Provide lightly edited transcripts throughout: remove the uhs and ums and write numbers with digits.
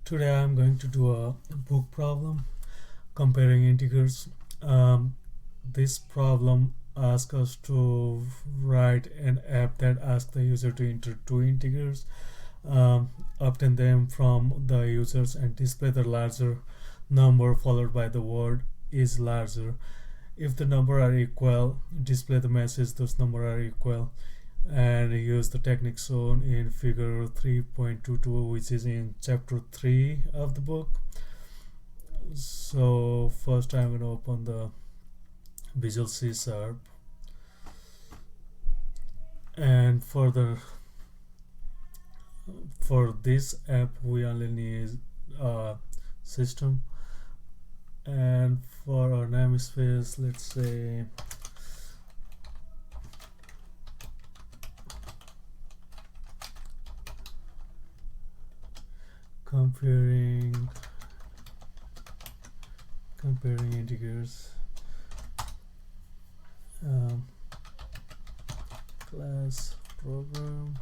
Today I'm going to do a book problem comparing integers. This problem asks us to write an app that asks the user to enter two integers, obtain them from the users, and display the larger number followed by the word is larger. If the number are equal, display the message those number are equal, and use the technique shown in figure 3.22, which is in chapter 3 of the book. So first I'm going to open the Visual C Sharp, and for this app we only need a system, and for our namespace let's say comparing integers, class program,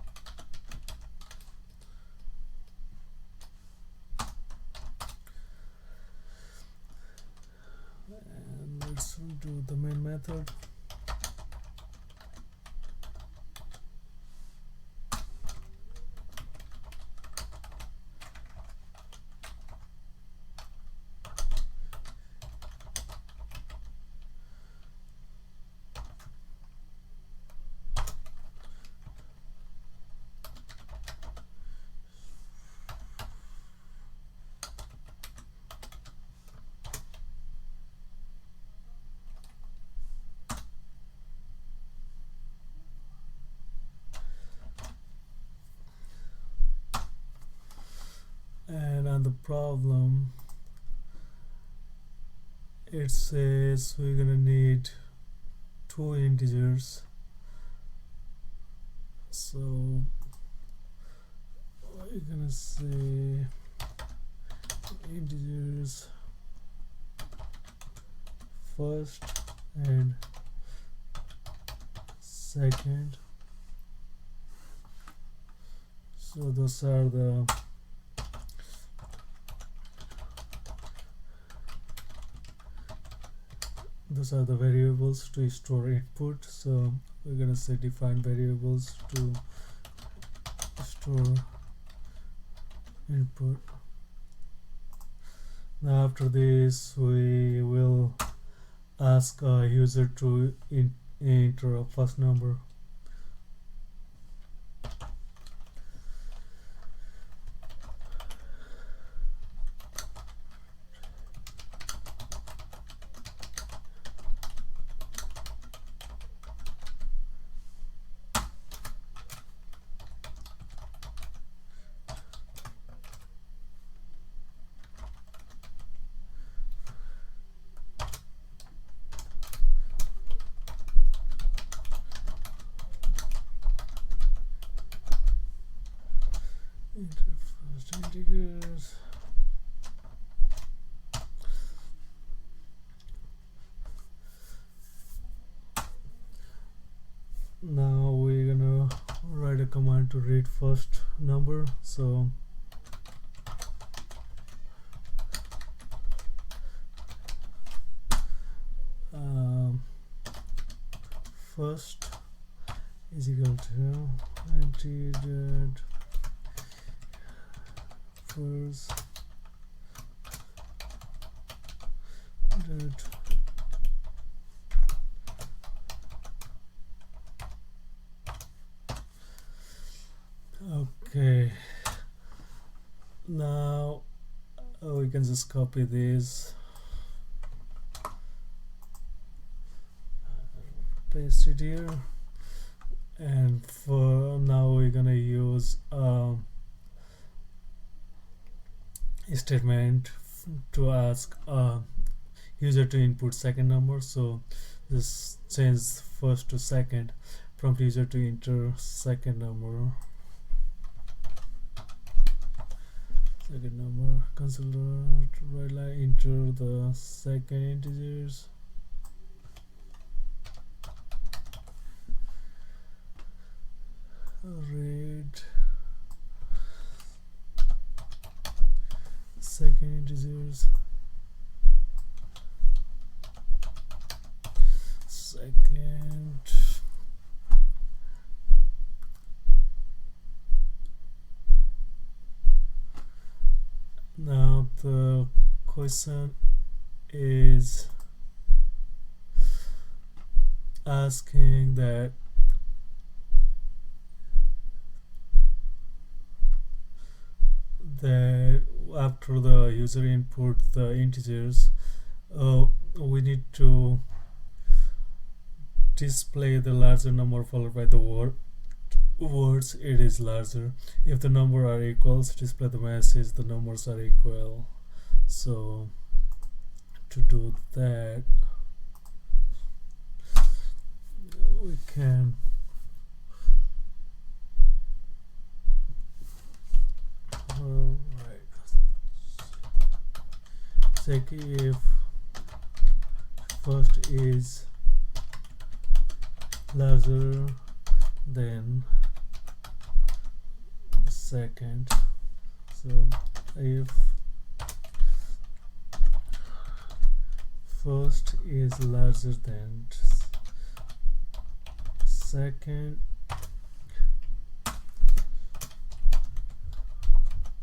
and let's do the main method. And on the problem it says we're gonna need two integers, so we're gonna say integers first and second. So those are the variables to store input. So we're gonna say define variables to store input. Now after this we will ask a user to enter a first number. Enter first integers. Now we're gonna write a command to read first number. So first is equal to integer first dot okay. Now we can just copy this, paste it here, and for now we're gonna use statement to ask user to input second number. So just change first to second, prompt user to enter second number, console right line, enter the second integers, read second integers, second. Now the question is asking that after the user input the integers, we need to display the larger number followed by the words it is larger. If the number are equals, display the message the numbers are equal. So to do that, we can check if first is larger than second. So if first is larger than second,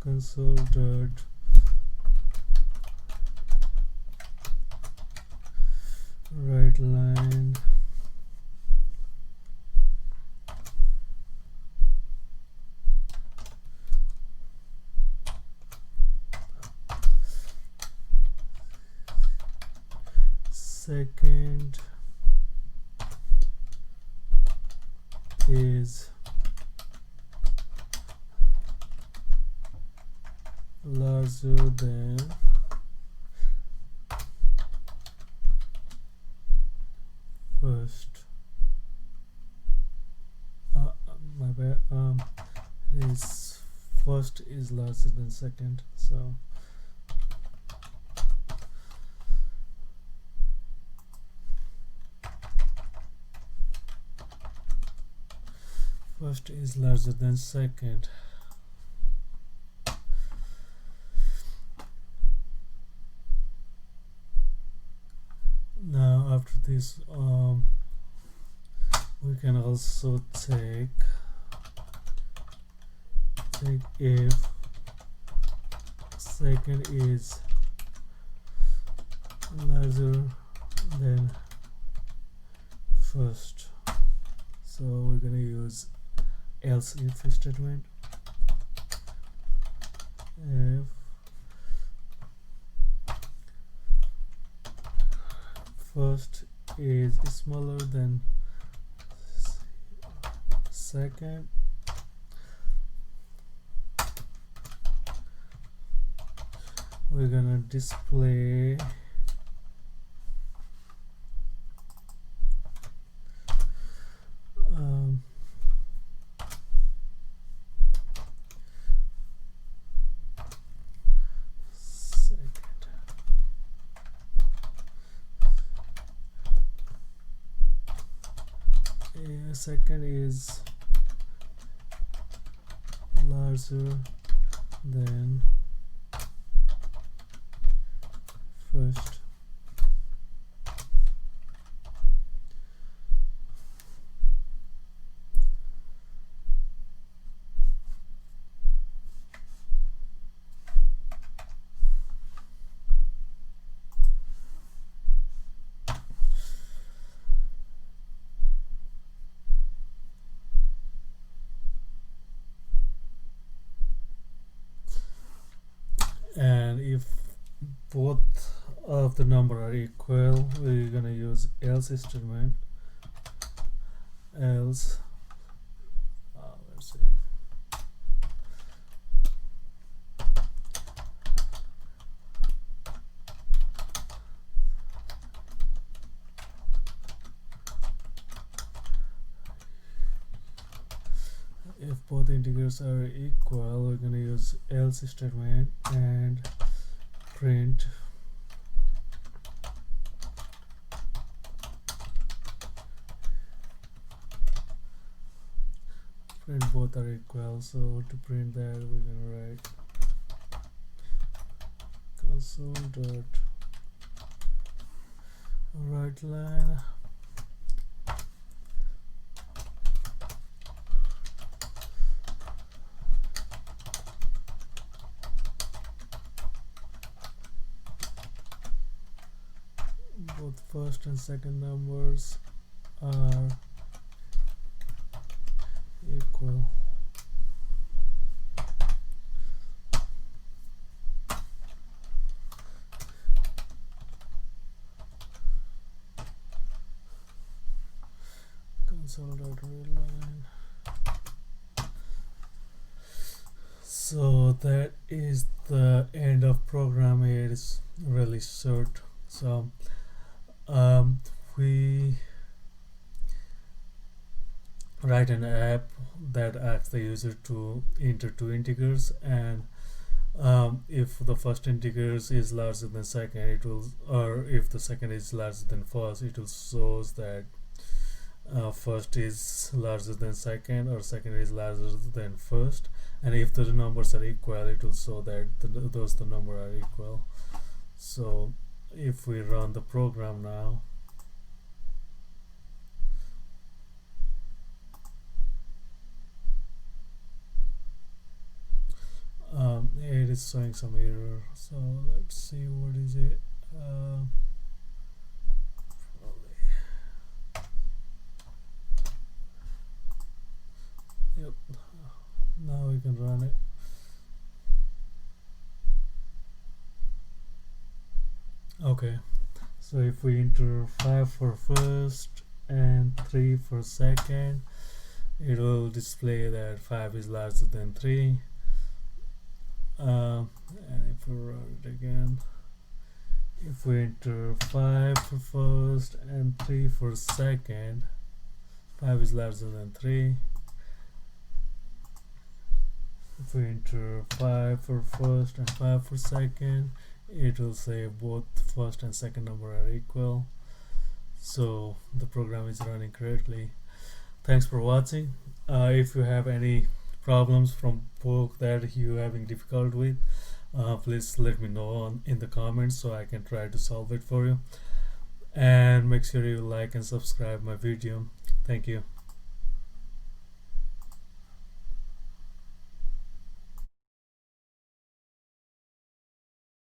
console dot write line second is larger than first. My bad. Is first is larger than second. So first is larger than second. Now after this, we can also check if second is larger than first. So we're gonna use else if statement. If first is smaller than second, we're gonna display second is larger than first. And if both of the number are equal, we're gonna use else statement. Else, let's see. If both integers are equal, we're gonna use else statement and print both are equal. So to print that, we're gonna write console dot write line both first and second numbers are equal. Console.readline. So that is the end of program. It is really short. So we write an app that asks the user to enter two integers, and if the first integer is larger than second, it will, or if the second is larger than first, it will shows that first is larger than second or second is larger than first, and if the numbers are equal, it will show that the number are equal. So if we run the program now, it is showing some error. So let's see what is it. Yep, now we can run it. Okay, so if we enter 5 for first and 3 for second, it will display that 5 is larger than 3. And if we run it again, if we enter 5 for first and 3 for second, 5 is larger than 3. If we enter 5 for first and 5 for second, it will say both first and second number are equal. So the program is running correctly. Thanks for watching. If you have any problems from book that you're having difficulty with, please let me know in the comments so I can try to solve it for you. And make sure you like and subscribe my video. Thank you.